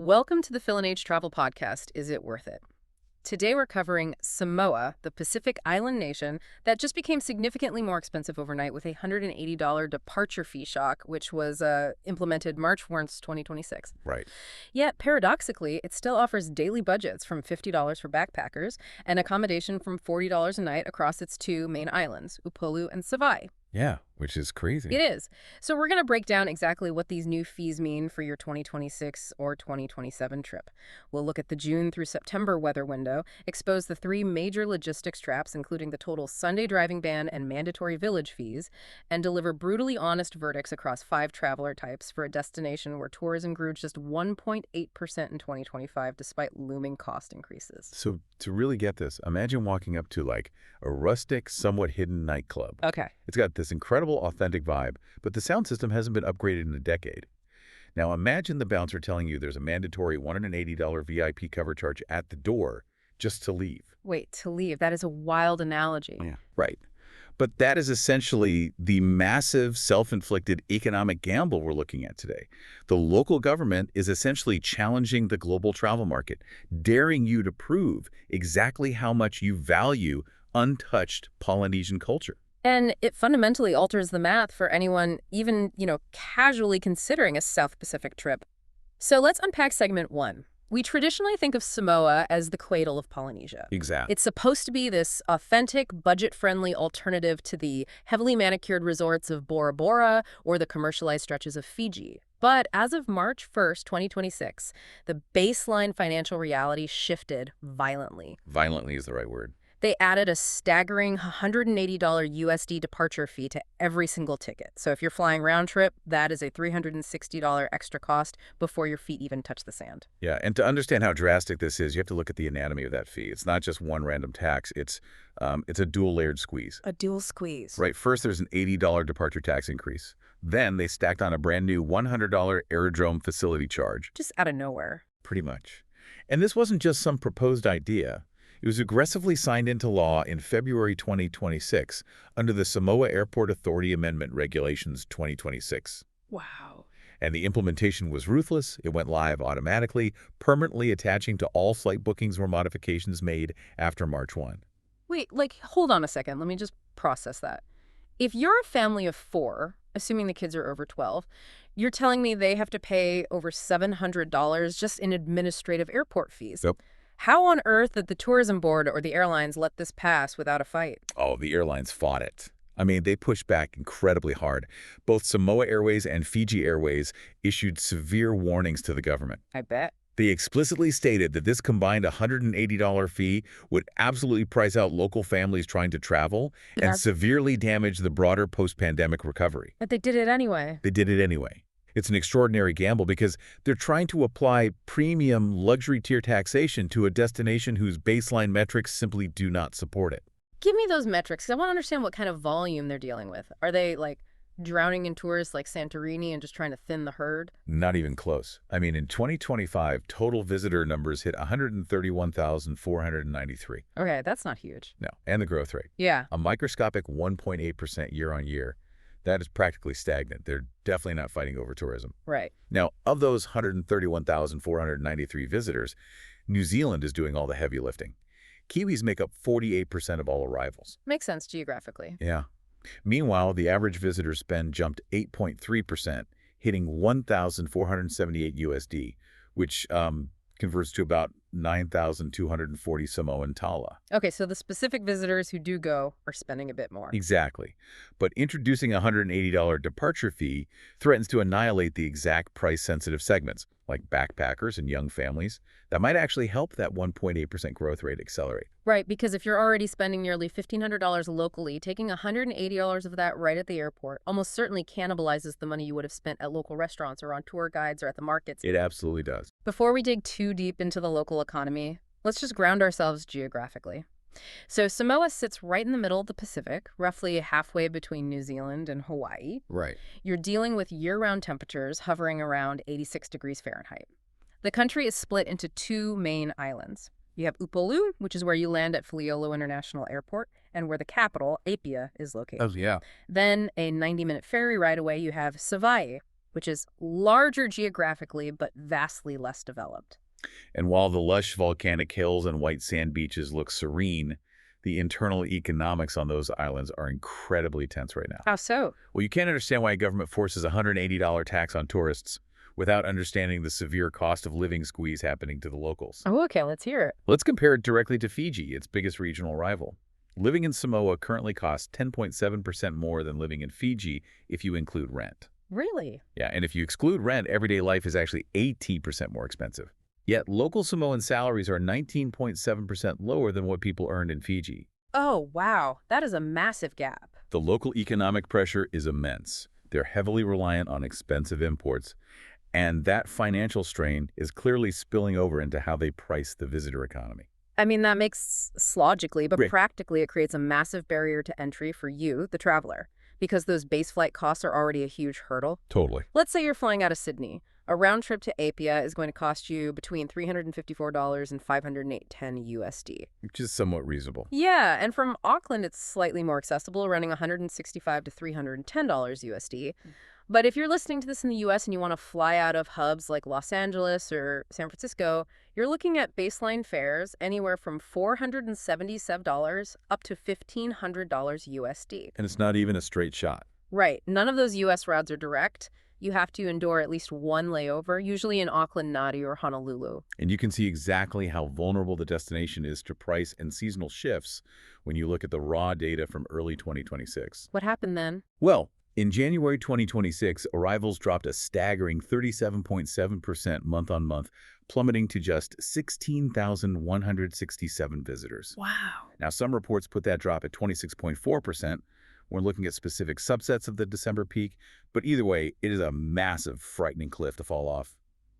Welcome to the Phil and Age Travel Podcast, Is It Worth It? Today we're covering Samoa, the Pacific island nation that just became significantly more expensive overnight with a $180 departure fee shock, which was implemented March 1st, 2026. Right. Yet, paradoxically, it still offers daily budgets from $50 for backpackers and accommodation from $40 a night across its two main islands, Upolu and Savai. Yeah, which is crazy. It is. So we're going to break down exactly what these new fees mean for your 2026 or 2027 trip. We'll look at the June through September weather window, expose the three major logistics traps, including the total Sunday driving ban and mandatory village fees, and deliver brutally honest verdicts across 5 traveler types for a destination where tourism grew just 1.8% in 2025 despite looming cost increases. So to really get this, imagine walking up to like a rustic, somewhat hidden nightclub. Okay. It's got this incredible, authentic vibe, but the sound system hasn't been upgraded in a decade. Now imagine the bouncer telling you there's a mandatory $180 VIP cover charge at the door just to leave. Wait, to leave. That is a wild analogy. Yeah. Right. But that is essentially the massive self-inflicted economic gamble we're looking at today. The local government is essentially challenging the global travel market, daring you to prove exactly how much you value untouched Polynesian culture. And it fundamentally alters the math for anyone even, casually considering a South Pacific trip. So let's unpack segment 1. We traditionally think of Samoa as the cradle of Polynesia. Exactly. It's supposed to be this authentic, budget-friendly alternative to the heavily manicured resorts of Bora Bora or the commercialized stretches of Fiji. But as of March 1st, 2026, the baseline financial reality shifted violently. Violently is the right word. They added a staggering $180 USD departure fee to every single ticket. So if you're flying round trip, that is a $360 extra cost before your feet even touch the sand. Yeah, and to understand how drastic this is, you have to look at the anatomy of that fee. It's not just one random tax. It's a dual-layered squeeze. A dual squeeze. Right. First, there's an $80 departure tax increase. Then they stacked on a brand new $100 Aerodrome Facility Charge. Just out of nowhere. Pretty much. And this wasn't just some proposed idea. It was aggressively signed into law in February 2026 under the Samoa Airport Authority Amendment Regulations 2026. Wow. And the implementation was ruthless. It went live automatically, permanently attaching to all flight bookings or modifications made after March 1. Wait, hold on a second. Let me just process that. If you're a family of 4, assuming the kids are over 12, you're telling me they have to pay over $700 just in administrative airport fees. Yep. How on earth did the tourism board or the airlines let this pass without a fight? Oh, the airlines fought it. I mean, they pushed back incredibly hard. Both Samoa Airways and Fiji Airways issued severe warnings to the government. I bet. They explicitly stated that this combined $180 fee would absolutely price out local families trying to travel and severely damage the broader post-pandemic recovery. But they did it anyway. They did it anyway. It's an extraordinary gamble because they're trying to apply premium luxury tier taxation to a destination whose baseline metrics simply do not support it. Give me those metrics, because I want to understand what kind of volume they're dealing with. Are they, drowning in tourists like Santorini and just trying to thin the herd? Not even close. I mean, in 2025, total visitor numbers hit 131,493. Okay, that's not huge. No, and the growth rate. Yeah. A microscopic 1.8% year on year. That is practically stagnant. They're definitely not fighting over tourism. Right. Now, of those 131,493 visitors, New Zealand is doing all the heavy lifting. Kiwis make up 48% of all arrivals. Makes sense geographically. Yeah. Meanwhile, the average visitor spend jumped 8.3%, hitting 1,478 USD, which converts to about 9,240 Samoan tala. Okay, so the specific visitors who do go are spending a bit more. Exactly. But introducing a $180 departure fee threatens to annihilate the exact price-sensitive segments, like backpackers and young families, that might actually help that 1.8% growth rate accelerate. Right, because if you're already spending nearly $1,500 locally, taking $180 of that right at the airport almost certainly cannibalizes the money you would have spent at local restaurants or on tour guides or at the markets. It absolutely does. Before we dig too deep into the local economy, let's just ground ourselves geographically. So Samoa sits right in the middle of the Pacific, roughly halfway between New Zealand and Hawaii. Right. You're dealing with year-round temperatures hovering around 86 degrees Fahrenheit. The country is split into 2 main islands. You have Upolu, which is where you land at Filiolo International Airport, and where the capital, Apia, is located. Oh, yeah. Then a 90-minute ferry ride away, you have Savai, which is larger geographically but vastly less developed. And while the lush volcanic hills and white sand beaches look serene, the internal economics on those islands are incredibly tense right now. How so? Well, you can't understand why a government forces a $180 tax on tourists without understanding the severe cost of living squeeze happening to the locals. Oh, okay, let's hear it. Let's compare it directly to Fiji, its biggest regional rival. Living in Samoa currently costs 10.7% more than living in Fiji if you include rent. Really? Yeah, and if you exclude rent, everyday life is actually 18% more expensive. Yet local Samoan salaries are 19.7% lower than what people earned in Fiji. Oh, wow. That is a massive gap. The local economic pressure is immense. They're heavily reliant on expensive imports, and that financial strain is clearly spilling over into how they price the visitor economy. I mean, that makes sense logically, but Right. practically it creates a massive barrier to entry for you, the traveler, because those base flight costs are already a huge hurdle. Totally. Let's say you're flying out of Sydney. A round trip to Apia is going to cost you between $354 and $510 USD. Which is somewhat reasonable. Yeah, and from Auckland, it's slightly more accessible, running $165 to $310 USD. But if you're listening to this in the US and you want to fly out of hubs like Los Angeles or San Francisco, you're looking at baseline fares anywhere from $477 up to $1,500 USD. And it's not even a straight shot. Right. None of those US routes are direct. You have to endure at least one layover, usually in Auckland, Nadi, or Honolulu. And you can see exactly how vulnerable the destination is to price and seasonal shifts when you look at the raw data from early 2026. What happened then? Well, in January 2026, arrivals dropped a staggering 37.7% month-on-month, plummeting to just 16,167 visitors. Wow. Now, some reports put that drop at 26.4%. We're looking at specific subsets of the December peak, but either way, it is a massive, frightening cliff to fall off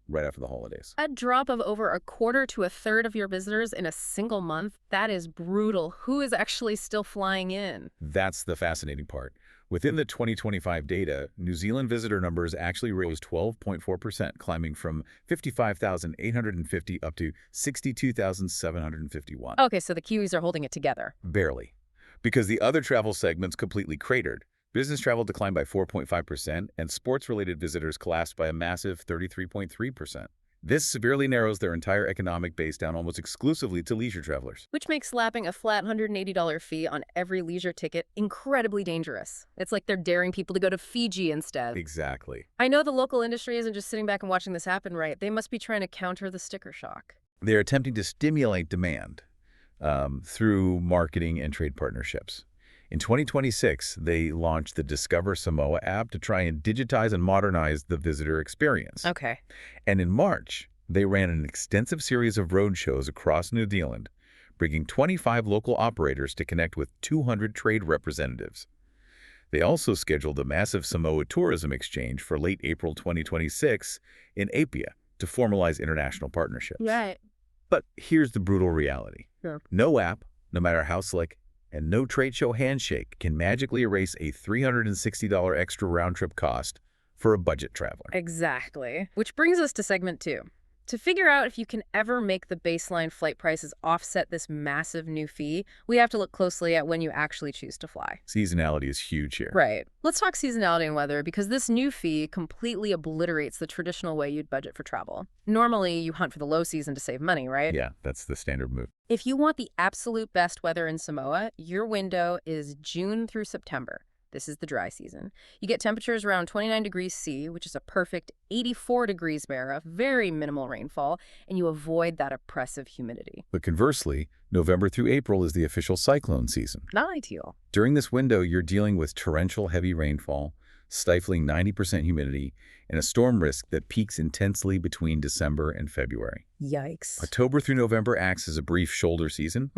right after the holidays. A drop of over a quarter to a third of your visitors in a single month? That is brutal. Who is actually still flying in? That's the fascinating part. Within the 2025 data, New Zealand visitor numbers actually rose 12.4%, climbing from 55,850 up to 62,751. Okay, so the Kiwis are holding it together. Barely. Because the other travel segments completely cratered. Business travel declined by 4.5%, and sports-related visitors collapsed by a massive 33.3%. This severely narrows their entire economic base down almost exclusively to leisure travelers. Which makes slapping a flat $180 fee on every leisure ticket incredibly dangerous. It's like they're daring people to go to Fiji instead. Exactly. I know the local industry isn't just sitting back and watching this happen, right? They must be trying to counter the sticker shock. They're attempting to stimulate demand through marketing and trade partnerships. In 2026, they launched the Discover Samoa app to try and digitize and modernize the visitor experience. Okay. And in March, they ran an extensive series of road shows across New Zealand, bringing 25 local operators to connect with 200 trade representatives. They also scheduled a massive Samoa tourism exchange for late April 2026 in Apia to formalize international partnerships. Right. But here's the brutal reality. Sure. No app, no matter how slick, and no trade show handshake can magically erase a $360 extra round-trip cost for a budget traveler. Exactly. Which brings us to segment 2. To figure out if you can ever make the baseline flight prices offset this massive new fee, we have to look closely at when you actually choose to fly. Seasonality is huge here. Right. Let's talk seasonality and weather, because this new fee completely obliterates the traditional way you'd budget for travel. Normally, you hunt for the low season to save money, right? Yeah, that's the standard move. If you want the absolute best weather in Samoa, your window is June through September. This is the dry season. You get temperatures around 29 degrees C, which is a perfect 84 degrees Mara, very minimal rainfall, and you avoid that oppressive humidity. But conversely, November through April is the official cyclone season. Not ideal. During this window, you're dealing with torrential heavy rainfall, stifling 90% humidity, and a storm risk that peaks intensely between December and February. Yikes. October through November acts as a brief shoulder season,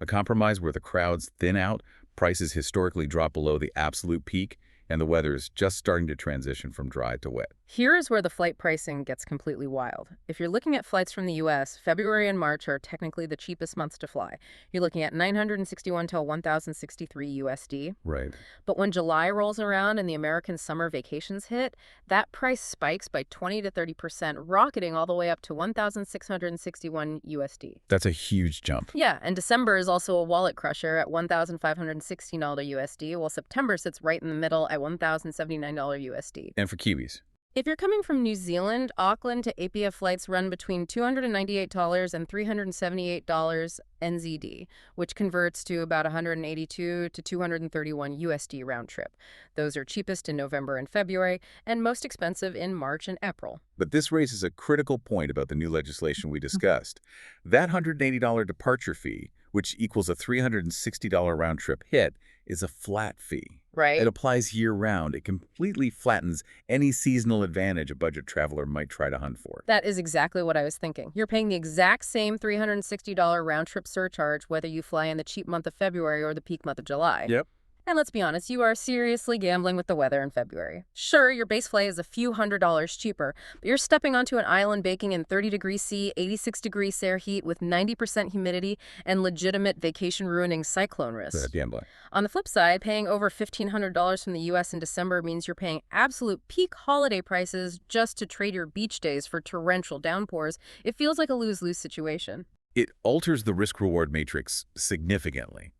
a compromise where the crowds thin out, prices historically drop below the absolute peak, and the weather is just starting to transition from dry to wet. Here is where the flight pricing gets completely wild. If you're looking at flights from the U.S., February and March are technically the cheapest months to fly. You're looking at $961 to $1,063 USD. Right. But when July rolls around and the American summer vacations hit, that price spikes by 20 to 30%, rocketing all the way up to $1,661 USD. That's a huge jump. Yeah, and December is also a wallet crusher at $1,516 USD, while September sits right in the middle at $1,079 USD. And for Kiwis, If you're coming from New Zealand, Auckland to Apia flights run between $298 and $378 NZD, which converts to about 182 to 231 USD round trip. Those are cheapest in November and February, and most expensive in March and April. But this raises a critical point about the new legislation we discussed. That $180 departure fee, which equals a $360 round-trip hit, is a flat fee. Right? It applies year-round. It completely flattens any seasonal advantage a budget traveler might try to hunt for. That is exactly what I was thinking. You're paying the exact same $360 round-trip surcharge whether you fly in the cheap month of February or the peak month of July. Yep. And let's be honest, you are seriously gambling with the weather in February. Sure, your base flight is a few $100s cheaper, but you're stepping onto an island baking in 30-degree C, 86-degree SAIR heat with 90% humidity and legitimate vacation-ruining cyclone risk. Gambling. On the flip side, paying over $1,500 from the U.S. in December means you're paying absolute peak holiday prices just to trade your beach days for torrential downpours. It feels like a lose-lose situation. It alters the risk-reward matrix significantly.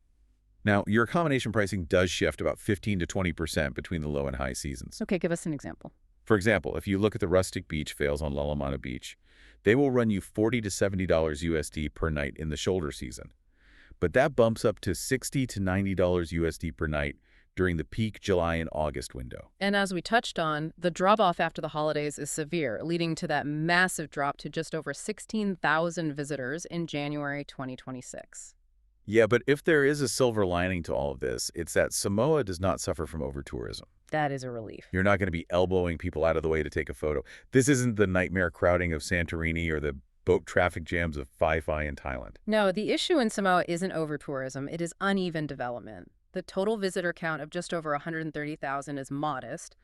Now, your accommodation pricing does shift about 15 to 20% between the low and high seasons. Okay, give us an example. For example, if you look at the rustic beach fails on Lalamana Beach, they will run you $40 to $70 USD per night in the shoulder season. But that bumps up to $60 to $90 USD per night during the peak July and August window. And as we touched on, the drop-off after the holidays is severe, leading to that massive drop to just over 16,000 visitors in January 2026. Yeah, but if there is a silver lining to all of this, it's that Samoa does not suffer from over-tourism. That is a relief. You're not going to be elbowing people out of the way to take a photo. This isn't the nightmare crowding of Santorini or the boat traffic jams of Phi Phi in Thailand. No, the issue in Samoa isn't over-tourism. It is uneven development. The total visitor count of just over 130,000 is modest,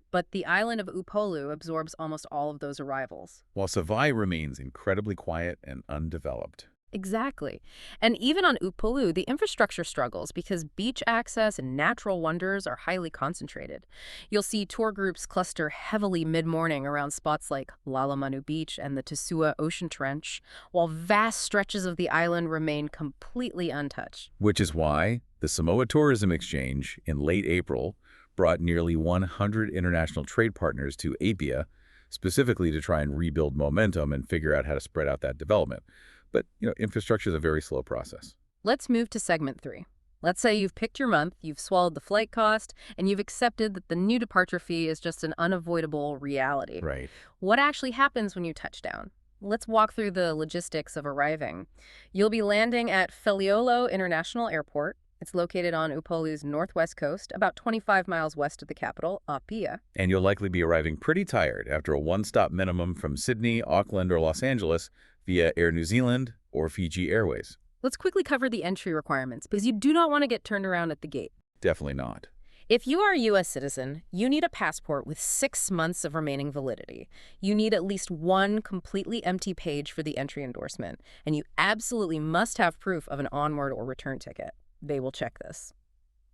but the island of Upolu absorbs almost all of those arrivals. While Savai remains incredibly quiet and undeveloped. Exactly. And even on Upolu, the infrastructure struggles because beach access and natural wonders are highly concentrated. You'll see tour groups cluster heavily mid-morning around spots like Lalamanu Beach and the Tesua Ocean Trench, while vast stretches of the island remain completely untouched. Which is why the Samoa Tourism Exchange in late April brought nearly 100 international trade partners to Apia, specifically to try and rebuild momentum and figure out how to spread out that development. But, infrastructure is a very slow process. Let's move to segment 3. Let's say you've picked your month, you've swallowed the flight cost, and you've accepted that the new departure fee is just an unavoidable reality. Right. What actually happens when you touch down? Let's walk through the logistics of arriving. You'll be landing at Faleolo International Airport. It's located on Upolu's northwest coast, about 25 miles west of the capital, Apia. And you'll likely be arriving pretty tired after a one-stop minimum from Sydney, Auckland, or Los Angeles via Air New Zealand or Fiji Airways. Let's quickly cover the entry requirements, because you do not want to get turned around at the gate. Definitely not. If you are a U.S. citizen, you need a passport with 6 months of remaining validity. You need at least one completely empty page for the entry endorsement, and you absolutely must have proof of an onward or return ticket. They will check this.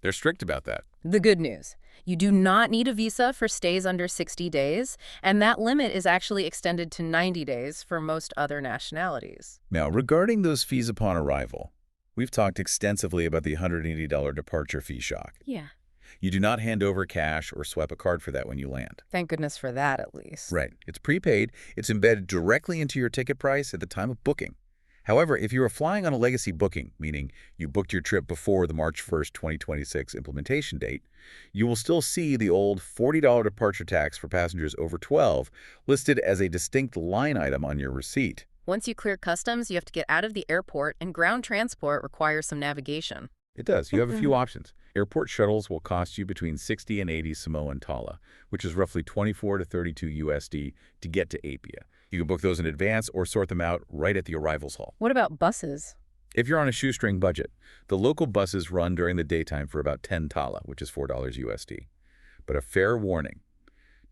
They're strict about that. The good news, you do not need a visa for stays under 60 days, and that limit is actually extended to 90 days for most other nationalities. Now, regarding those fees upon arrival, we've talked extensively about the $180 departure fee shock. Yeah. You do not hand over cash or swipe a card for that when you land. Thank goodness for that, at least. Right. It's prepaid. It's embedded directly into your ticket price at the time of booking. However, if you are flying on a legacy booking, meaning you booked your trip before the March 1st, 2026 implementation date, you will still see the old $40 departure tax for passengers over 12 listed as a distinct line item on your receipt. Once you clear customs, you have to get out of the airport, and ground transport requires some navigation. It does. You have a few options. Airport shuttles will cost you between 60 and 80 Samoan tala, which is roughly 24 to 32 USD to get to Apia. You can book those in advance or sort them out right at the arrivals hall. What about buses? If you're on a shoestring budget, the local buses run during the daytime for about 10 tala, which is $4 USD. But a fair warning,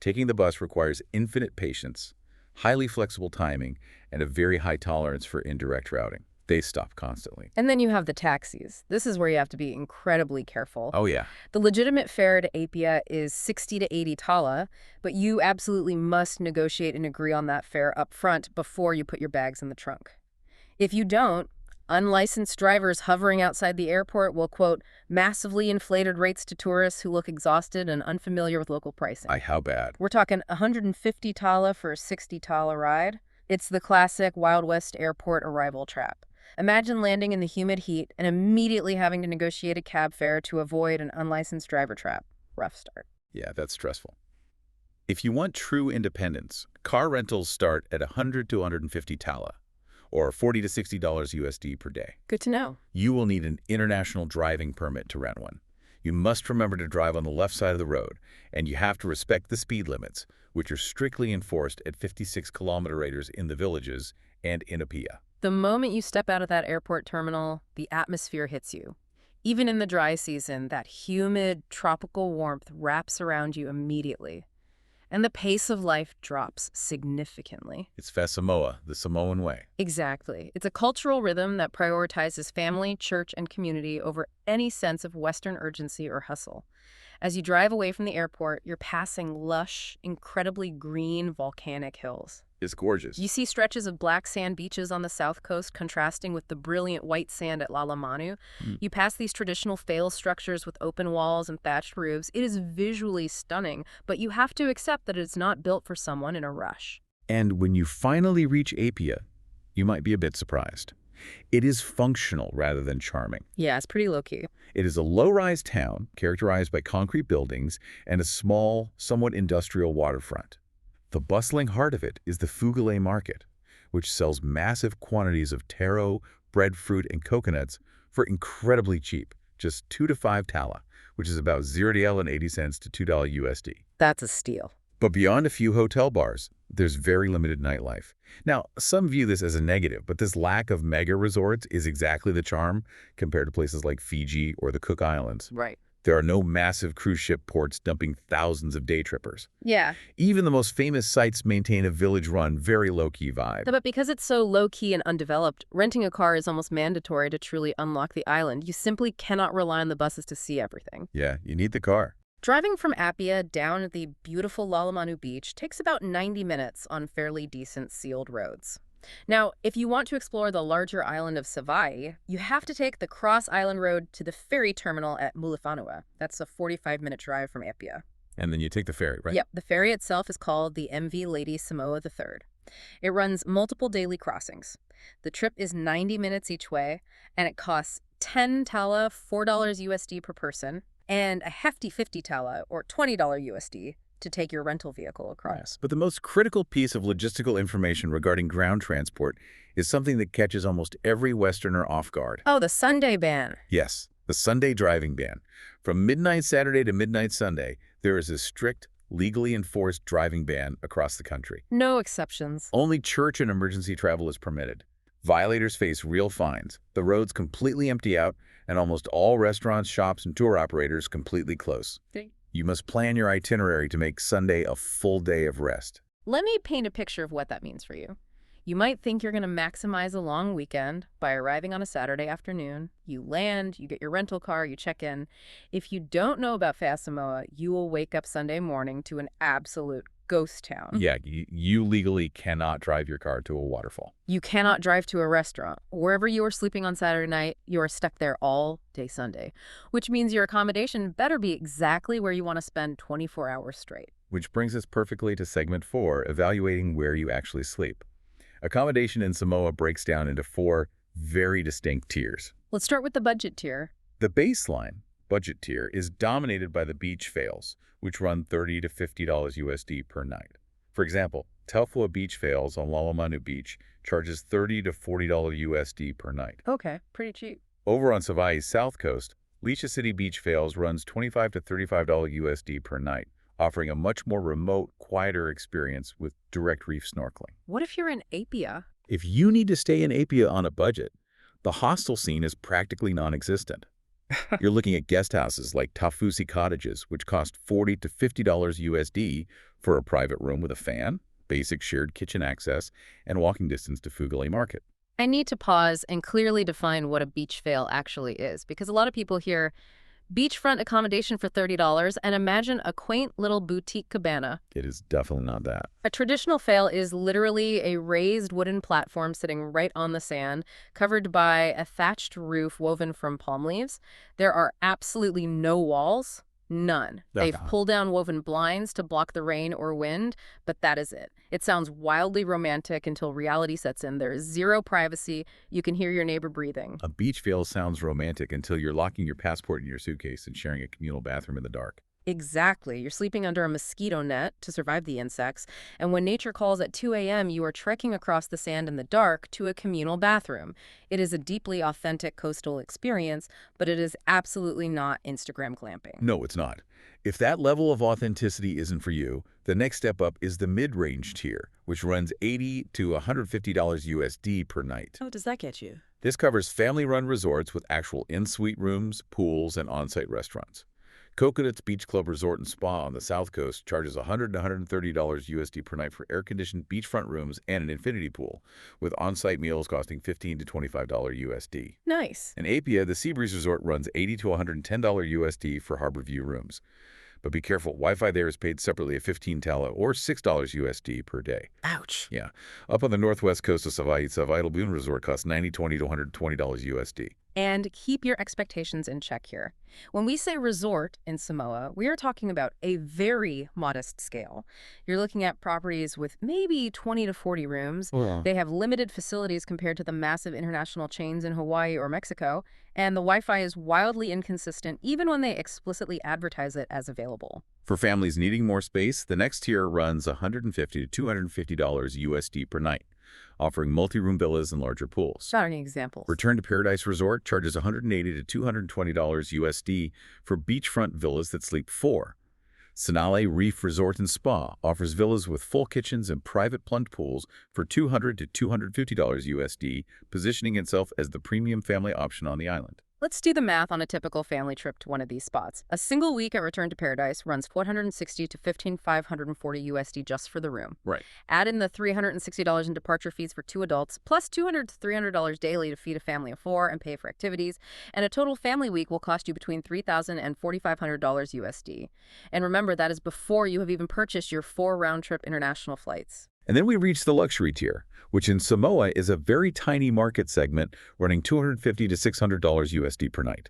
taking the bus requires infinite patience, highly flexible timing, and a very high tolerance for indirect routing. They stop constantly. And then you have the taxis. This is where you have to be incredibly careful. Oh, yeah. The legitimate fare to Apia is 60 to 80 tala, but you absolutely must negotiate and agree on that fare up front before you put your bags in the trunk. If you don't, Unlicensed drivers hovering outside the airport will quote massively inflated rates to tourists who look exhausted and unfamiliar with local pricing. How bad? We're talking 150 tala for a 60 tala ride. It's the classic Wild West airport arrival trap. Imagine landing in the humid heat and immediately having to negotiate a cab fare to avoid an unlicensed driver trap. Rough start. Yeah, that's stressful. If you want true independence, car rentals start at 100 to 150 tala, or $40 to $60 USD per day. Good to know. You will need an international driving permit to rent one. You must remember to drive on the left side of the road, and you have to respect the speed limits, which are strictly enforced at 56 kilometer raters in the villages and in Apia. The moment you step out of that airport terminal, the atmosphere hits you. Even in the dry season, that humid, tropical warmth wraps around you immediately. And the pace of life drops significantly. It's Samoa, the Samoan way. Exactly. It's a cultural rhythm that prioritizes family, church, and community over any sense of Western urgency or hustle. As you drive away from the airport, you're passing lush, incredibly green volcanic hills. It's gorgeous. You see stretches of black sand beaches on the south coast contrasting with the brilliant white sand at Lalamanu. You pass these traditional fale structures with open walls and thatched roofs. It is visually stunning, but you have to accept that it's not built for someone in a rush. And when you finally reach Apia, you might be a bit surprised. It is functional rather than charming. Yeah, it's pretty low-key. It is a low-rise town characterized by concrete buildings and a small, somewhat industrial waterfront. The bustling heart of it is the Fugale market, which sells massive quantities of taro, breadfruit, and coconuts for incredibly cheap, just 2 to 5 tala, which is about 0 TL and 80 cents to $2 USD. That's a steal. But beyond a few hotel bars, there's very limited nightlife. Now, some view this as a negative, but this lack of mega resorts is exactly the charm compared to places like Fiji or the Cook Islands. Right. There are no massive cruise ship ports dumping thousands of day trippers. Yeah. Even the most famous sites maintain a village-run, very low-key vibe. But because it's so low-key and undeveloped, renting a car is almost mandatory to truly unlock the island. You simply cannot rely on the buses to see everything. Yeah, you need the car. Driving from Apia down the beautiful Lalamanu beach takes about 90 minutes on fairly decent sealed roads. Now, if you want to explore the larger island of Savai'i, you have to take the cross-island road to the ferry terminal at Mulifanua. That's a 45-minute drive from Apia. And then you take the ferry, right? Yep, the ferry itself is called the MV Lady Samoa III. It runs multiple daily crossings. The trip is 90 minutes each way, and it costs 10 tala, $4 USD per person, and a hefty 50 tala, or $20 USD, to take your rental vehicle across. Yes, but the most critical piece of logistical information regarding ground transport is something that catches almost every Westerner off guard. Oh, the Sunday ban. Yes, the Sunday driving ban. From midnight Saturday to midnight Sunday, there is a strict, legally enforced driving ban across the country. No exceptions. Only church and emergency travel is permitted. Violators face real fines. The roads completely empty out, and almost all restaurants, shops, and tour operators completely close. You must plan your itinerary to make Sunday a full day of rest. Let me paint a picture of what that means for you. You might think you're going to maximize a long weekend by arriving on a Saturday afternoon. You land, you get your rental car, you check in. If you don't know about Samoa, you will wake up Sunday morning to an absolute ghost town. Yeah, you legally cannot drive your car to a waterfall. You cannot drive to a restaurant. Wherever you are sleeping on Saturday night, you are stuck there all day Sunday, which means your accommodation better be exactly where you want to spend 24 hours straight. Which brings us perfectly to segment 4, evaluating where you actually sleep. Accommodation in Samoa breaks down into 4 very distinct tiers. Let's start with the budget tier. The baseline budget tier is dominated by the beach fails, which run $30 to $50 USD per night. For example, Taufua Beach Fails on Lalamanu Beach charges $30 to $40 USD per night. Okay, pretty cheap. Over on Savai'i's south coast, Leisha City Beach Fails runs $25 to $35 USD per night, offering a much more remote, quieter experience with direct reef snorkeling. What if you're in Apia? If you need to stay in Apia on a budget, the hostel scene is practically non-existent. You're looking at guest houses like Tafusi cottages, which cost $40 to $50 USD for a private room with a fan, basic shared kitchen access, and walking distance to Fugale Market. I need to pause and clearly define what a beach fail actually is, because a lot of people hear Beachfront accommodation for $30, and imagine a quaint little boutique cabana. It is definitely not that. A traditional fale is literally a raised wooden platform sitting right on the sand, covered by a thatched roof woven from palm leaves. There are absolutely no walls. None. They've Okay. pulled down woven blinds to block the rain or wind, but that is it. It sounds wildly romantic until reality sets in. There is zero privacy. You can hear your neighbor breathing. A beach fale sounds romantic until you're locking your passport in your suitcase and sharing a communal bathroom in the dark. Exactly. You're sleeping under a mosquito net to survive the insects, and when nature calls at 2 a.m., you are trekking across the sand in the dark to a communal bathroom. It is a deeply authentic coastal experience, but it is absolutely not Instagram glamping. No, it's not. If that level of authenticity isn't for you, the next step up is the mid-range tier, which runs $80 to $150 USD per night. How does that get you? This covers family-run resorts with actual in-suite rooms, pools, and on-site restaurants. Coconut's Beach Club Resort and Spa on the South Coast charges $100 to $130 USD per night for air-conditioned beachfront rooms and an infinity pool, with on-site meals costing $15 to $25 USD. Nice. In Apia, the Seabreeze Resort runs $80 to $110 USD for harbor view rooms. But be careful, Wi-Fi there is paid separately at 15 tala or $6 USD per day. Ouch. Yeah. Up on the northwest coast of Savai'i, Savai'i Lagoon Resort costs $90 to $120 USD. And keep your expectations in check here. When we say resort in Samoa, we are talking about a very modest scale. You're looking at properties with maybe 20 to 40 rooms. Yeah. They have limited facilities compared to the massive international chains in Hawaii or Mexico, and the Wi-Fi is wildly inconsistent even when they explicitly advertise it as available. For families needing more space, the next tier runs $150 to $250 USD per night, offering multi-room villas and larger pools. Got any examples? Return to Paradise Resort charges $180 to $220 USD for beachfront villas that sleep 4. Sinale Reef Resort and Spa offers villas with full kitchens and private plunge pools for $200 to $250 USD, positioning itself as the premium family option on the island. Let's do the math on a typical family trip to one of these spots. A single week at Return to Paradise runs $460 to $15,540 USD just for the room. Right. Add in the $360 in departure fees for 2 adults, plus $200 to $300 daily to feed a family of 4 and pay for activities, and a total family week will cost you between $3,000 and $4,500 USD. And remember, that is before you have even purchased your 4 round-trip international flights. And then we reach the luxury tier, which in Samoa is a very tiny market segment running $250 to $600 USD per night.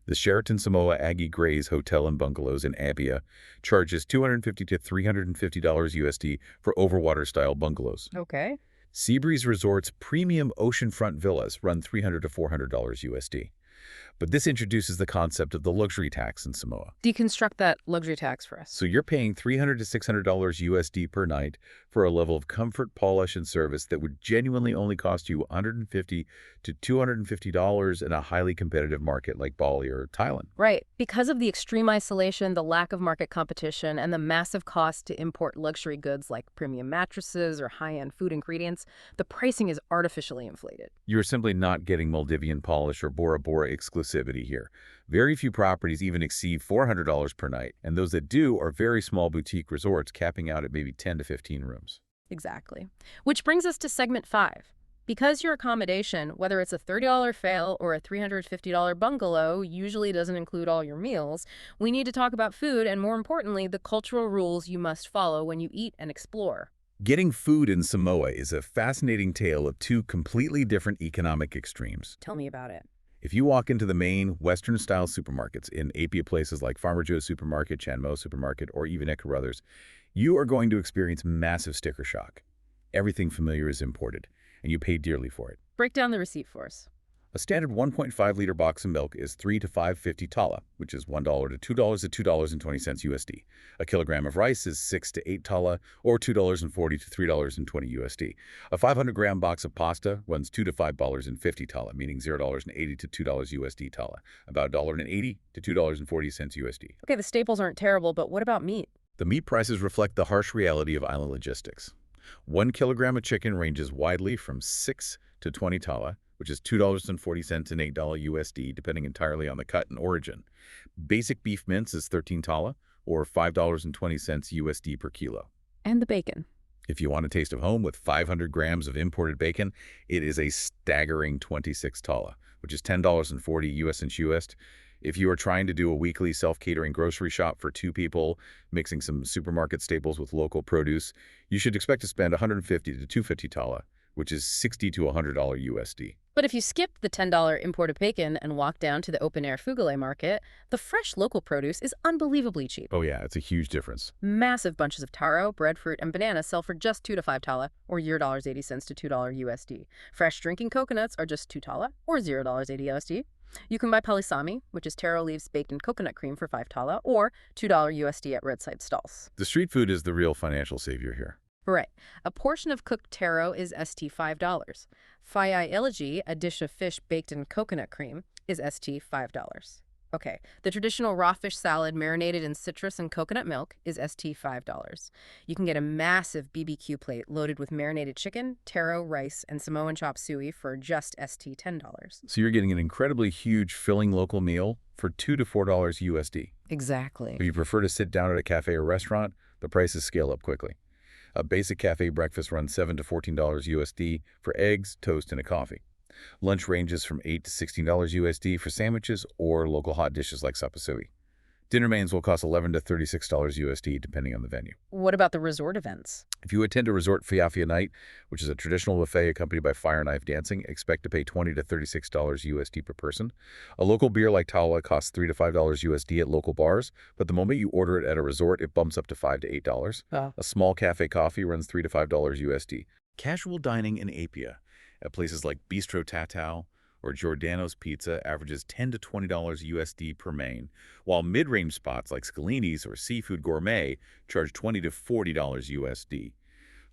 The Sheraton Samoa Aggie Grays Hotel and Bungalows in Apia charges $250 to $350 USD for overwater-style bungalows. Okay. Seabreeze Resort's premium oceanfront villas run $300 to $400 USD. But this introduces the concept of the luxury tax in Samoa. Deconstruct that luxury tax for us. So you're paying $300 to $600 USD per night for a level of comfort, polish, and service that would genuinely only cost you $150 to $250 in a highly competitive market like Bali or Thailand. Right. Because of the extreme isolation, the lack of market competition, and the massive cost to import luxury goods like premium mattresses or high-end food ingredients, the pricing is artificially inflated. You're simply not getting Maldivian polish or Bora Bora exclusivity here. Very few properties even exceed $400 per night, and those that do are very small boutique resorts capping out at maybe 10 to 15 rooms. Exactly. Which brings us to segment 5. Because your accommodation, whether it's a $30 fale or a $350 bungalow, usually doesn't include all your meals, we need to talk about food and, more importantly, the cultural rules you must follow when you eat and explore. Getting food in Samoa is a fascinating tale of 2 completely different economic extremes. Tell me about it. If you walk into the main Western-style supermarkets in Apia places like Farmer Joe's Supermarket, Chanmo Supermarket, or even Eka Brothers, you are going to experience massive sticker shock. Everything familiar is imported, and you pay dearly for it. Break down the receipt for us. A standard 1.5-liter box of milk is $3 to $5.50 tala, which is $1 to $2 to $2.20 USD. A kilogram of rice is $6 to $8 tala, or $2.40 to $3.20 USD. A 500-gram box of pasta runs $2 to $5.50 tala, meaning $0.80 to $2 USD tala, about $1.80 to $2.40 USD. Okay, the staples aren't terrible, but what about meat? The meat prices reflect the harsh reality of island logistics. 1 kilogram of chicken ranges widely from 6 to 20 tala, which is $2.40 and $8 USD, depending entirely on the cut and origin. Basic beef mince is 13 tala, or $5.20 USD per kilo. And the bacon. If you want a taste of home with 500 grams of imported bacon, it is a staggering 26 tala, which is $10.40 US and US. If you are trying to do a weekly self-catering grocery shop for two people, mixing some supermarket staples with local produce, you should expect to spend 150 to 250 tala, which is $60 to $100 USD. But if you skip the $10 imported bacon and walk down to the open-air Fugale market, the fresh local produce is unbelievably cheap. Oh yeah, it's a huge difference. Massive bunches of taro, breadfruit, and bananas sell for just 2 to 5 tala, or $0.80 to $2 USD. Fresh drinking coconuts are just 2 tala, or $0.80 USD. You can buy palisami, which is taro leaves baked in coconut cream for 5 tala, or $2 USD at roadside stalls. The street food is the real financial savior here. Right. A portion of cooked taro is ST $5. Fai elegy, a dish of fish baked in coconut cream, is ST $5. Okay. The traditional raw fish salad marinated in citrus and coconut milk is ST $5. You can get a massive BBQ plate loaded with marinated chicken, taro, rice, and Samoan chop suey for just ST $10. So you're getting an incredibly huge, filling local meal for $2 to $4 USD. Exactly. If you prefer to sit down at a cafe or restaurant, the prices scale up quickly. A basic cafe breakfast runs $7 to $14 USD for eggs, toast, and a coffee. Lunch ranges from $8 to $16 USD for sandwiches or local hot dishes like sapasui. Dinner mains will cost $11 to $36 USD depending on the venue. What about the resort events? If you attend a resort fiafia night, which is a traditional buffet accompanied by fire knife dancing, expect to pay $20 to $36 USD per person. A local beer like Tala costs $3 to $5 USD at local bars, but the moment you order it at a resort, it bumps up to $5 to $8. Oh. A small cafe coffee runs $3 to $5 USD. Casual dining in Apia at places like Bistro Tatao or Giordano's Pizza averages $10 to $20 USD per main, while mid-range spots like Scalini's or Seafood Gourmet charge $20 to $40 USD.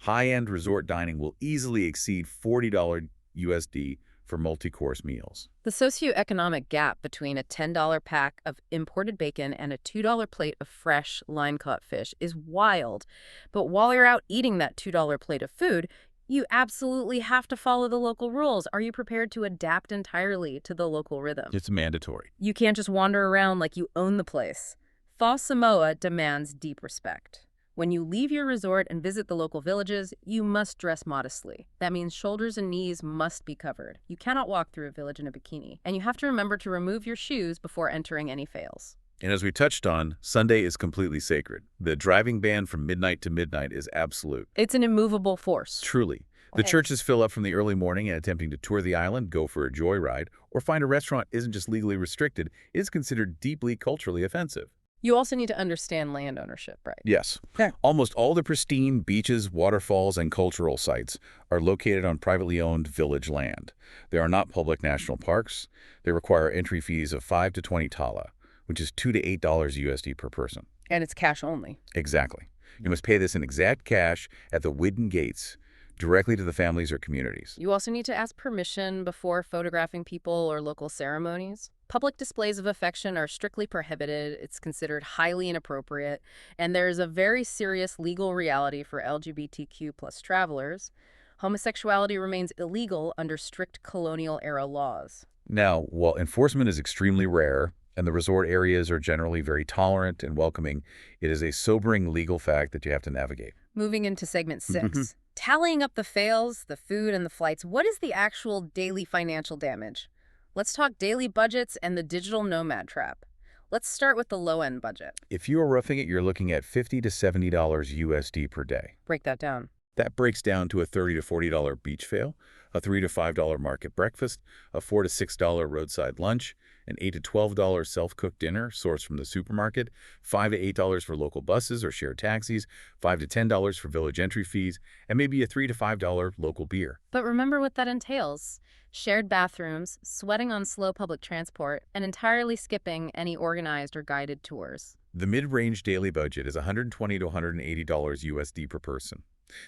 High-end resort dining will easily exceed $40 USD for multi-course meals. The socioeconomic gap between a $10 pack of imported bacon and a $2 plate of fresh, line-caught fish is wild. But while you're out eating that $2 plate of food, you absolutely have to follow the local rules. Are you prepared to adapt entirely to the local rhythm? It's mandatory. You can't just wander around like you own the place. Fa Samoa demands deep respect. When you leave your resort and visit the local villages, you must dress modestly. That means shoulders and knees must be covered. You cannot walk through a village in a bikini. And you have to remember to remove your shoes before entering any fales. And as we touched on, Sunday is completely sacred. The driving ban from midnight to midnight is absolute. It's an immovable force. Truly. The churches fill up from the early morning, and attempting to tour the island, go for a joyride, or find a restaurant isn't just legally restricted, it is considered deeply culturally offensive. You also need to understand land ownership, right? Yes. Yeah. Almost all the pristine beaches, waterfalls, and cultural sites are located on privately owned village land. They are not public national parks. They require entry fees of 5 to 20 tala, which is $2 to $8 USD per person. And it's cash only. Exactly. You must pay this in exact cash at the wooden gates, directly to the families or communities. You also need to ask permission before photographing people or local ceremonies. Public displays of affection are strictly prohibited. It's considered highly inappropriate. And there's a very serious legal reality for LGBTQ plus travelers. Homosexuality remains illegal under strict colonial-era laws. Now, while enforcement is extremely rare, and the resort areas are generally very tolerant and welcoming, it is a sobering legal fact that you have to navigate. Moving into segment 6. Tallying up the fails, the food, and the flights, what is the actual daily financial damage? Let's talk daily budgets and the digital nomad trap. Let's start with the low-end budget. If you are roughing it, you're looking at $50 to $70 USD per day. Break that down. That breaks down to a $30 to $40 beach fail, a $3 to $5 market breakfast, a $4 to $6 roadside lunch, an $8 to $12 self-cooked dinner sourced from the supermarket, $5 to $8 for local buses or shared taxis, $5 to $10 for village entry fees, and maybe a $3 to $5 local beer. But remember what that entails. Shared bathrooms, sweating on slow public transport, and entirely skipping any organized or guided tours. The mid-range daily budget is $120 to $180 USD per person.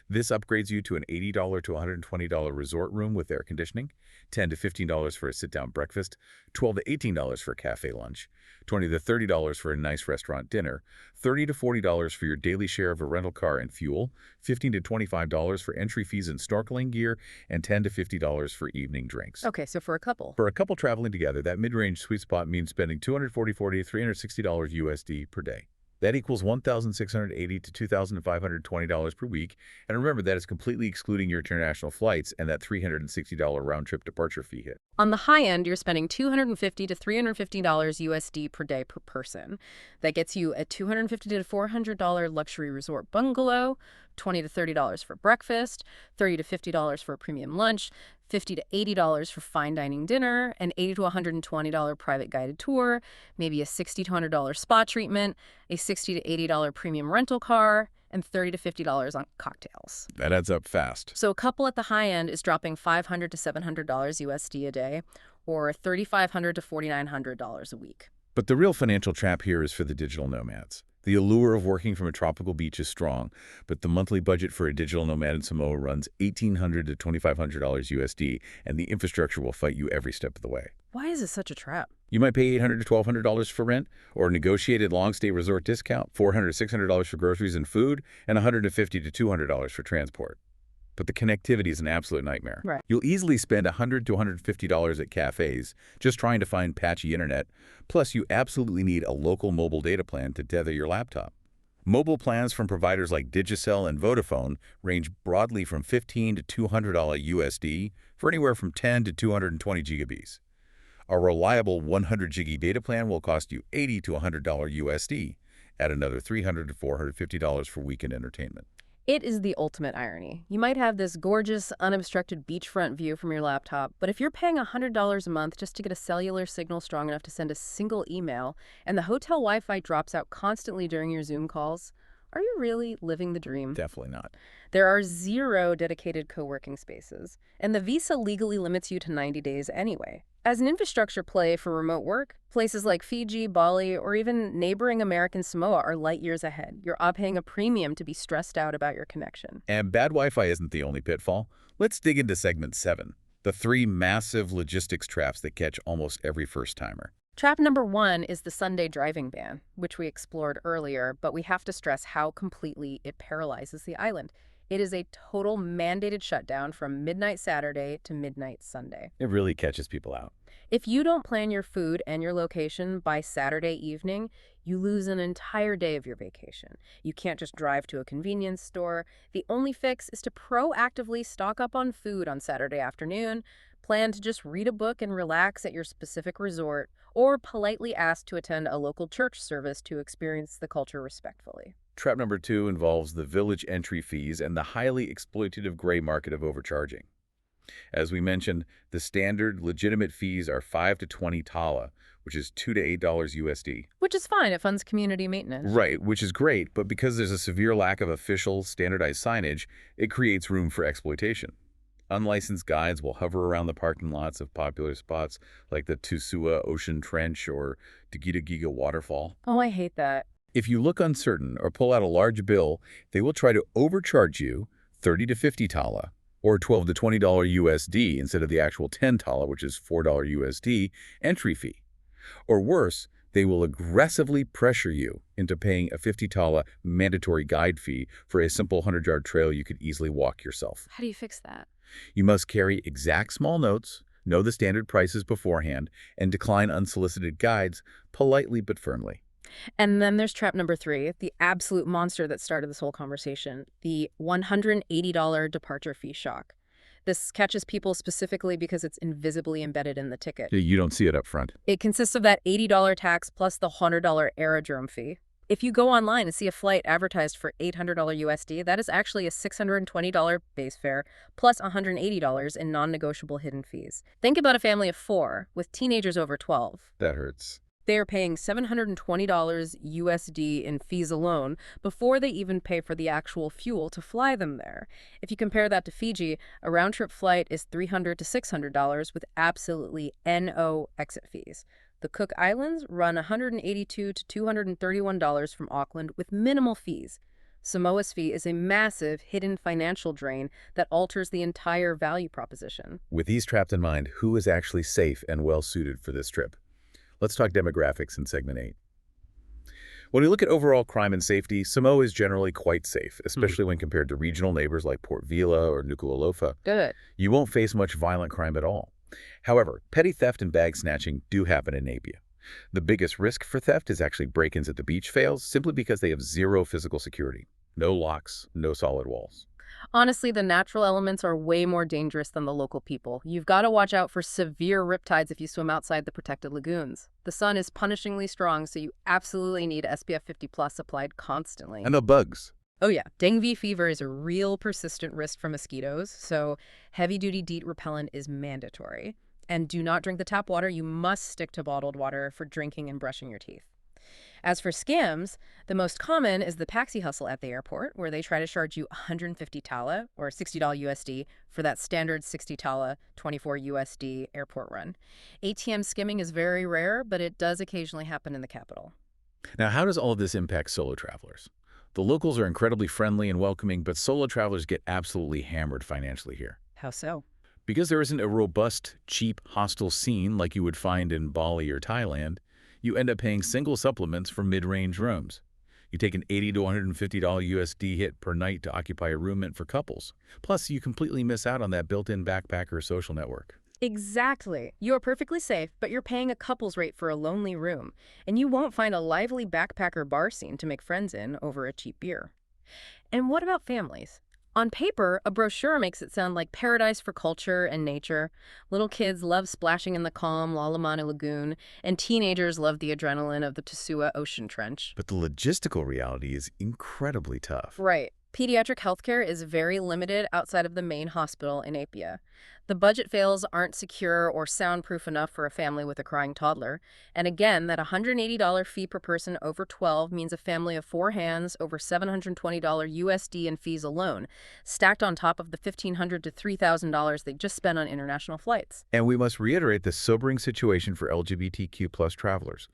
This upgrades you to an $80 to $120 resort room with air conditioning, $10 to $15 for a sit-down breakfast, $12 to $18 for a cafe lunch, $20 to $30 for a nice restaurant dinner, $30 to $40 for your daily share of a rental car and fuel, $15 to $25 for entry fees and snorkeling gear, and $10 to $50 for evening drinks. Okay, so for a couple. For a couple traveling together, that mid-range sweet spot means spending $244 to $360 USD per day. That equals $1,680 to $2,520 per week. And remember, that is completely excluding your international flights and that $360 round-trip departure fee hit. On the high end, you're spending $250 to $350 USD per day per person. That gets you a $250 to $400 luxury resort bungalow, $20 to $30 for breakfast, $30 to $50 for a premium lunch, $50 to $80 for fine dining dinner, an $80 to $120 private guided tour, maybe a $60 to $100 spa treatment, a $60 to $80 premium rental car, and $30 to $50 on cocktails. That adds up fast. So a couple at the high end is dropping $500 to $700 USD a day, or $3,500 to $4,900 a week. But the real financial trap here is for the digital nomads. The allure of working from a tropical beach is strong, but the monthly budget for a digital nomad in Samoa runs $1,800 to $2,500 USD, and the infrastructure will fight you every step of the way. Why is this such a trap? You might pay $800 to $1,200 for rent, or a negotiated long-stay resort discount, $400 to $600 for groceries and food, and $150 to $200 for transport. But the connectivity is an absolute nightmare. Right. You'll easily spend $100 to $150 at cafes just trying to find patchy internet. Plus, you absolutely need a local mobile data plan to tether your laptop. Mobile plans from providers like Digicel and Vodafone range broadly from $15 to $200 USD for anywhere from 10 to 220 gigabits. A reliable 100 GB data plan will cost you $80 to $100 USD, at another $300 to $450 for weekend entertainment. It is the ultimate irony. You might have this gorgeous, unobstructed beachfront view from your laptop, but if you're paying $100 a month just to get a cellular signal strong enough to send a single email, and the hotel Wi-Fi drops out constantly during your Zoom calls, are you really living the dream? Definitely not. There are 0 dedicated co-working spaces, and the visa legally limits you to 90 days anyway. As an infrastructure play for remote work, places like Fiji, Bali, or even neighboring American Samoa are light years ahead. You're paying a premium to be stressed out about your connection. And bad Wi-Fi isn't the only pitfall. Let's dig into segment 7, the 3 massive logistics traps that catch almost every first-timer. Trap number 1 is the Sunday driving ban, which we explored earlier, but we have to stress how completely it paralyzes the island. It is a total mandated shutdown from midnight Saturday to midnight Sunday. It really catches people out. If you don't plan your food and your location by Saturday evening, you lose an entire day of your vacation. You can't just drive to a convenience store. The only fix is to proactively stock up on food on Saturday afternoon, plan to just read a book and relax at your specific resort, or politely ask to attend a local church service to experience the culture respectfully. Trap number 2 involves the village entry fees and the highly exploitative gray market of overcharging. As we mentioned, the standard legitimate fees are 5 to 20 tala, which is $2 to $8 USD. Which is fine. It funds community maintenance. Right, which is great, but because there's a severe lack of official, standardized signage, it creates room for exploitation. Unlicensed guides will hover around the parking lots of popular spots like the Tusua Ocean Trench or Giga Waterfall. Oh, I hate that. If you look uncertain or pull out a large bill, they will try to overcharge you 30 to 50 tala, or $12 to $20 USD instead of the actual 10 tala, which is $4 USD, entry fee. Or worse, they will aggressively pressure you into paying a 50 tala mandatory guide fee for a simple 100-yard trail you could easily walk yourself. How do you fix that? You must carry exact small notes, know the standard prices beforehand, and decline unsolicited guides politely but firmly. And then there's trap number 3, the absolute monster that started this whole conversation, the $180 departure fee shock. This catches people specifically because it's invisibly embedded in the ticket. You don't see it up front. It consists of that $80 tax plus the $100 aerodrome fee. If you go online and see a flight advertised for $800 USD, that is actually a $620 base fare plus $180 in non-negotiable hidden fees. Think about a family of 4 with teenagers over 12. That hurts. They are paying $720 USD in fees alone before they even pay for the actual fuel to fly them there. If you compare that to Fiji, a round-trip flight is $300 to $600 with absolutely no exit fees. The Cook Islands run $182 to $231 from Auckland with minimal fees. Samoa's fee is a massive hidden financial drain that alters the entire value proposition. With these traps in mind, who is actually safe and well-suited for this trip? Let's talk demographics in segment 8. When we look at overall crime and safety, Samoa is generally quite safe, especially when compared to regional neighbors like Port Vila or Nuku'alofa. Good. You won't face much violent crime at all. However, petty theft and bag snatching do happen in Napier. The biggest risk for theft is actually break-ins at the beach fails, simply because they have zero physical security. No locks, no solid walls. Honestly, the natural elements are way more dangerous than the local people. You've got to watch out for severe riptides if you swim outside the protected lagoons. The sun is punishingly strong, so you absolutely need SPF 50 plus applied constantly. And the bugs. Oh yeah, dengue fever is a real persistent risk from mosquitoes, so heavy-duty DEET repellent is mandatory. And do not drink the tap water. You must stick to bottled water for drinking and brushing your teeth. As for scams, the most common is the paxi hustle at the airport, where they try to charge you 150 tala, or $60 USD, for that standard 60 tala, 24 USD airport run. ATM skimming is very rare, but it does occasionally happen in the capital. Now, how does all of this impact solo travelers? The locals are incredibly friendly and welcoming, but solo travelers get absolutely hammered financially here. How so? Because there isn't a robust, cheap, hostile scene like you would find in Bali or Thailand, you end up paying single supplements for mid-range rooms. You take an $80 to $150 USD hit per night to occupy a room meant for couples. Plus, you completely miss out on that built-in backpacker social network. Exactly. You are perfectly safe, but you're paying a couple's rate for a lonely room, and you won't find a lively backpacker bar scene to make friends in over a cheap beer. And what about families? On paper, a brochure makes it sound like paradise for culture and nature. Little kids love splashing in the calm Lalamani Lagoon, and teenagers love the adrenaline of the Tusua Ocean Trench. But the logistical reality is incredibly tough. Right. Pediatric healthcare is very limited outside of the main hospital in Apia. The budget fails aren't secure or soundproof enough for a family with a crying toddler. And again, that $180 fee per person over 12 means a family of 4 hands over $720 USD in fees alone, stacked on top of the $1,500 to $3,000 they just spent on international flights. And we must reiterate the sobering situation for LGBTQ+ travelers.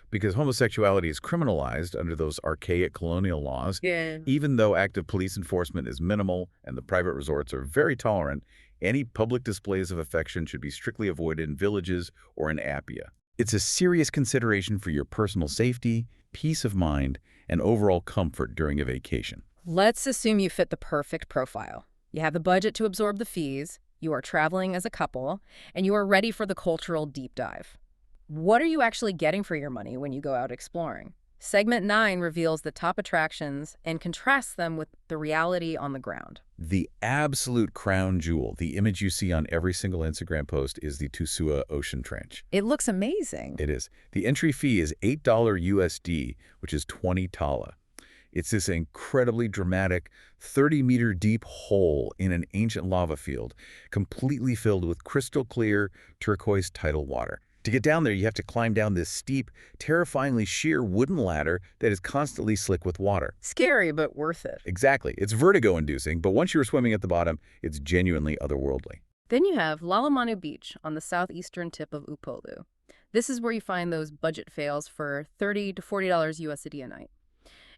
Because homosexuality is criminalized under those archaic colonial laws, even though active police enforcement is minimal and the private resorts are very tolerant, any public displays of affection should be strictly avoided in villages or in Apia. It's a serious consideration for your personal safety, peace of mind, and overall comfort during a vacation. Let's assume you fit the perfect profile. You have the budget to absorb the fees, you are traveling as a couple, and you are ready for the cultural deep dive. What are you actually getting for your money when you go out exploring? Segment 9 reveals the top attractions and contrasts them with the reality on the ground. The absolute crown jewel, the image you see on every single Instagram post, is the Tusua Ocean Trench. It looks amazing. It is. The entry fee is $8 USD, which is 20 tala. It's this incredibly dramatic 30-meter deep hole in an ancient lava field, completely filled with crystal clear turquoise tidal water. To get down there, you have to climb down this steep, terrifyingly sheer wooden ladder that is constantly slick with water. Scary, but worth it. Exactly. It's vertigo-inducing, but once you're swimming at the bottom, it's genuinely otherworldly. Then you have Lalamanu Beach on the southeastern tip of Upolu. This is where you find those budget fails for $30 to $40 USD a night.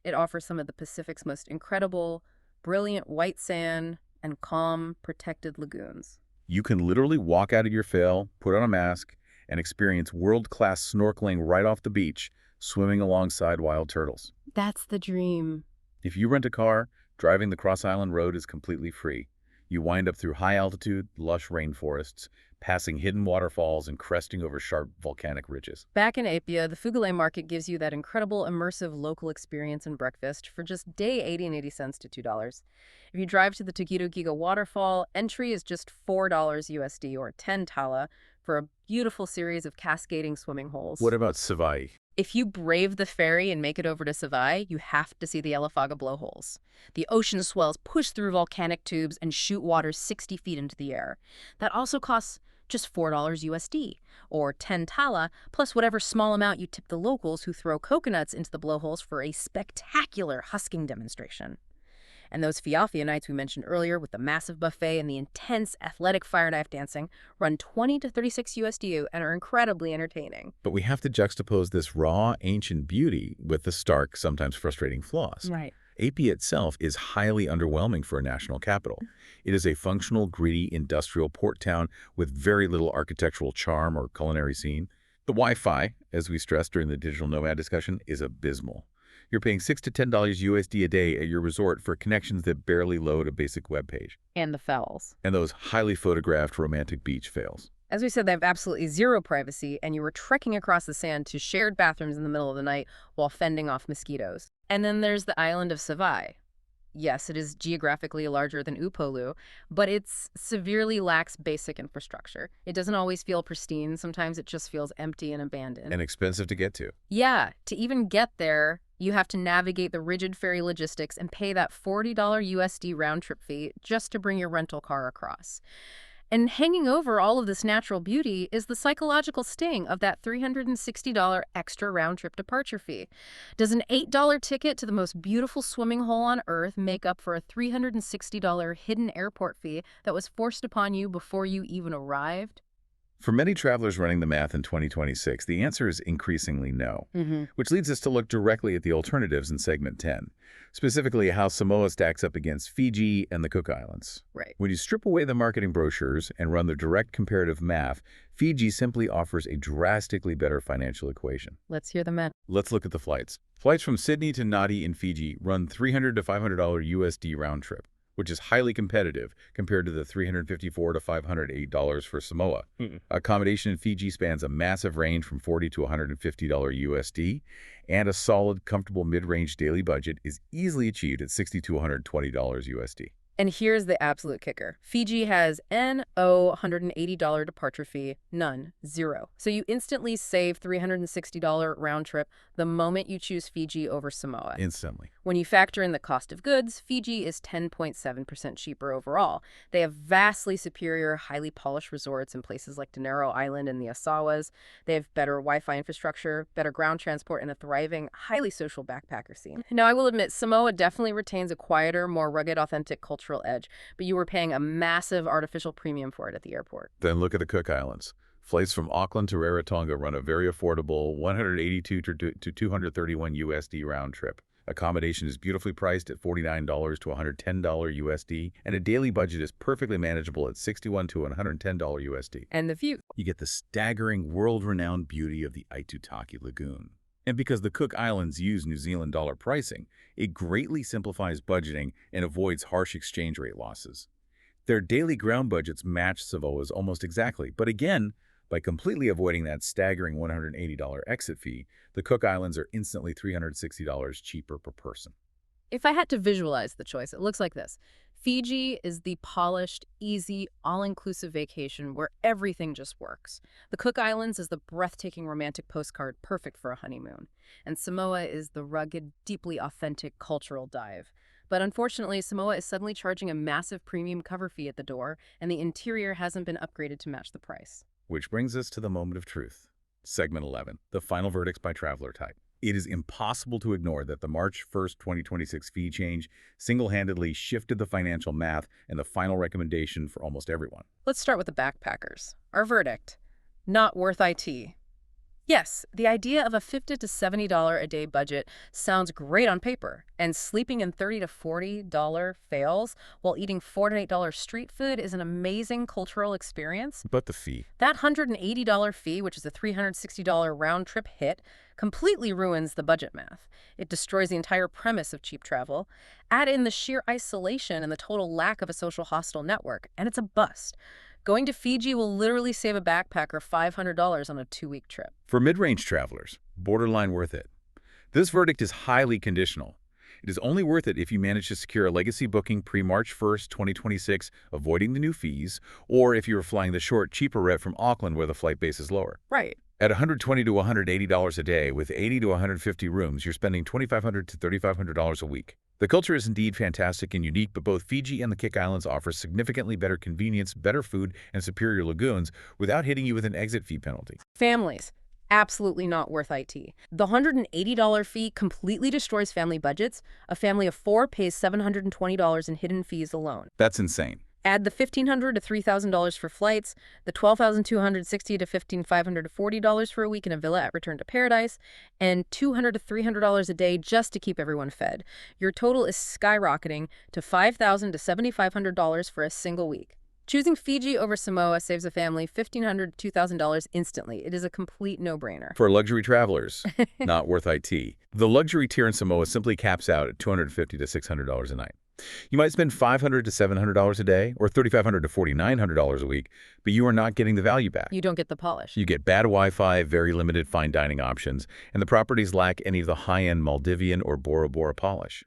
It offers some of the Pacific's most incredible, brilliant white sand and calm, protected lagoons. You can literally walk out of your fale, put on a mask, and experience world-class snorkeling right off the beach, swimming alongside wild turtles. That's the dream. If you rent a car, driving the Cross-Island Road is completely free. You wind up through high-altitude, lush rainforests, passing hidden waterfalls and cresting over sharp volcanic ridges. Back in Apia, the Fugale Market gives you that incredible immersive local experience and breakfast for just day 80 and 80 cents to $2. If you drive to the Tugirugiga waterfall, entry is just $4 USD or 10 tala for a beautiful series of cascading swimming holes. What about Savai? If you brave the ferry and make it over to Savai, you have to see the Elefaga blowholes. The ocean swells push through volcanic tubes and shoot water 60 feet into the air. That also costs just $4 USD, or 10 tala, plus whatever small amount you tip the locals who throw coconuts into the blowholes for a spectacular husking demonstration. And those Fiafia nights we mentioned earlier with the massive buffet and the intense athletic fire knife dancing run 20 to 36 USD and are incredibly entertaining. But we have to juxtapose this raw, ancient beauty with the stark, sometimes frustrating flaws. Right. Apia itself is highly underwhelming for a national capital. It is a functional, gritty, industrial port town with very little architectural charm or culinary scene. The Wi-Fi, as we stressed during the digital nomad discussion, is abysmal. You're paying $6 to $10 USD a day at your resort for connections that barely load a basic web page. And the fouls. And those highly photographed romantic beach fails. As we said, they have absolutely zero privacy, and you were trekking across the sand to shared bathrooms in the middle of the night while fending off mosquitoes. And then there's the island of Savai. Yes, it is geographically larger than Upolu, but it severely lacks basic infrastructure. It doesn't always feel pristine. Sometimes it just feels empty and abandoned. And expensive to get to. Yeah, to even get there, you have to navigate the rigid ferry logistics and pay that $40 USD round trip fee just to bring your rental car across. And hanging over all of this natural beauty is the psychological sting of that $360 extra round-trip departure fee. Does an $8 ticket to the most beautiful swimming hole on Earth make up for a $360 hidden airport fee that was forced upon you before you even arrived? For many travelers running the math in 2026, the answer is increasingly no, which leads us to look directly at the alternatives in Segment 10, specifically how Samoa stacks up against Fiji and the Cook Islands. Right. When you strip away the marketing brochures and run the direct comparative math, Fiji simply offers a drastically better financial equation. Let's hear the math. Let's look at the flights. Flights from Sydney to Nadi in Fiji run $300 to $500 USD round trip, which is highly competitive compared to the $354 to $508 for Samoa. Accommodation in Fiji spans a massive range from $40 to $150 USD, and a solid, comfortable mid-range daily budget is easily achieved at $60 to $120 USD. And here's the absolute kicker. Fiji has no $180 departure fee, none, zero. So you instantly save $360 round trip the moment you choose Fiji over Samoa. Instantly. When you factor in the cost of goods, Fiji is 10.7% cheaper overall. They have vastly superior, highly polished resorts in places like Dinero Island and the Asawas. They have better Wi-Fi infrastructure, better ground transport, and a thriving, highly social backpacker scene. Now, I will admit, Samoa definitely retains a quieter, more rugged, authentic cultural edge, but you were paying a massive artificial premium for it at the airport. Then look at the Cook Islands. Flights from Auckland to Rarotonga run a very affordable $182 to $231 USD round trip. Accommodation is beautifully priced at $49 to $110 USD, and a daily budget is perfectly manageable at $61 to $110 USD. And the view. You get the staggering, world-renowned beauty of the Aitutaki Lagoon. And because the Cook Islands use New Zealand dollar pricing, it greatly simplifies budgeting and avoids harsh exchange rate losses. Their daily ground budgets match Samoa's almost exactly, but again, by completely avoiding that staggering $180 exit fee, the Cook Islands are instantly $360 cheaper per person. If I had to visualize the choice, it looks like this. Fiji is the polished, easy, all-inclusive vacation where everything just works. The Cook Islands is the breathtaking romantic postcard perfect for a honeymoon. And Samoa is the rugged, deeply authentic cultural dive. But unfortunately, Samoa is suddenly charging a massive premium cover fee at the door, and the interior hasn't been upgraded to match the price. Which brings us to the moment of truth. Segment 11, the final verdicts by traveler type. It is impossible to ignore that the March 1st, 2026 fee change single-handedly shifted the financial math and the final recommendation for almost everyone. Let's start with the backpackers. Our verdict: not worth IT. Yes, the idea of a $50 to $70 a day budget sounds great on paper, and sleeping in $30 to $40 fales while eating $4 to $8 street food is an amazing cultural experience. But the fee. That $180 fee, which is a $360 round-trip hit, completely ruins the budget math. It destroys the entire premise of cheap travel. Add in the sheer isolation and the total lack of a social hostel network, and it's a bust. Going to Fiji will literally save a backpacker $500 on a 2-week trip. For mid-range travelers, borderline worth it. This verdict is highly conditional. It is only worth it if you manage to secure a legacy booking pre-March 1st, 2026, avoiding the new fees, or if you are flying the short, cheaper route from Auckland where the flight base is lower. Right. At $120 to $180 a day with 80 to 150 rooms, you're spending $2,500 to $3,500 a week. The culture is indeed fantastic and unique, but both Fiji and the Cook Islands offer significantly better convenience, better food, and superior lagoons without hitting you with an exit fee penalty. Families. Absolutely not worth IT. The $180 fee completely destroys family budgets. A family of 4 pays $720 in hidden fees alone. That's insane. Add the $1,500 to $3,000 for flights, the $12,260 to $15,500 to $40 for a week in a villa at Return to Paradise, and $200 to $300 a day just to keep everyone fed. Your total is skyrocketing to $5,000 to $7,500 for a single week. Choosing Fiji over Samoa saves a family $1,500 to $2,000 instantly. It is a complete no-brainer. For luxury travelers, not worth IT. The luxury tier in Samoa simply caps out at $250 to $600 a night. You might spend $500 to $700 a day or $3,500 to $4,900 a week, but you are not getting the value back. You don't get the polish. You get bad Wi-Fi, very limited fine dining options, and the properties lack any of the high-end Maldivian or Bora Bora polish.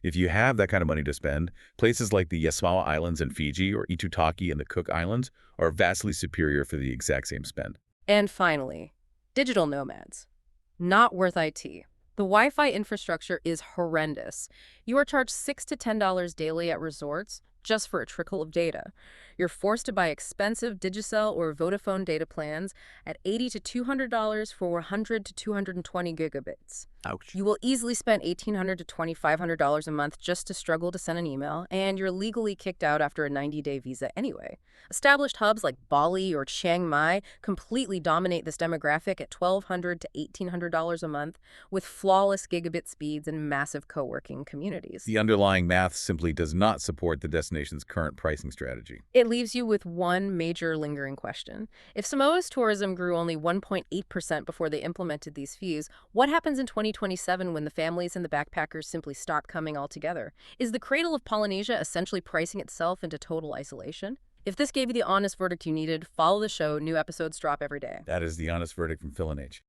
If you have that kind of money to spend, places like the Samoa Islands in Fiji or Itutaki in the Cook Islands are vastly superior for the exact same spend. And finally, digital nomads. Not worth IT. The Wi-Fi infrastructure is horrendous. You are charged $6 to $10 daily at resorts just for a trickle of data. You're forced to buy expensive Digicel or Vodafone data plans at $80 to $200 for 100 to 220 gigabits. Ouch. You will easily spend $1,800 to $2,500 a month just to struggle to send an email, and you're legally kicked out after a 90-day visa anyway. Established hubs like Bali or Chiang Mai completely dominate this demographic at $1,200 to $1,800 a month, with flawless gigabit speeds and massive co-working communities. The underlying math simply does not support the destination's current pricing strategy. It leaves you with one major lingering question. If Samoa's tourism grew only 1.8% before they implemented these fees, what happens in 2027 when the families and the backpackers simply stop coming altogether? Is the cradle of Polynesia essentially pricing itself into total isolation? If this gave you the honest verdict you needed, follow the show. New episodes drop every day. That is the honest verdict from Phil and H.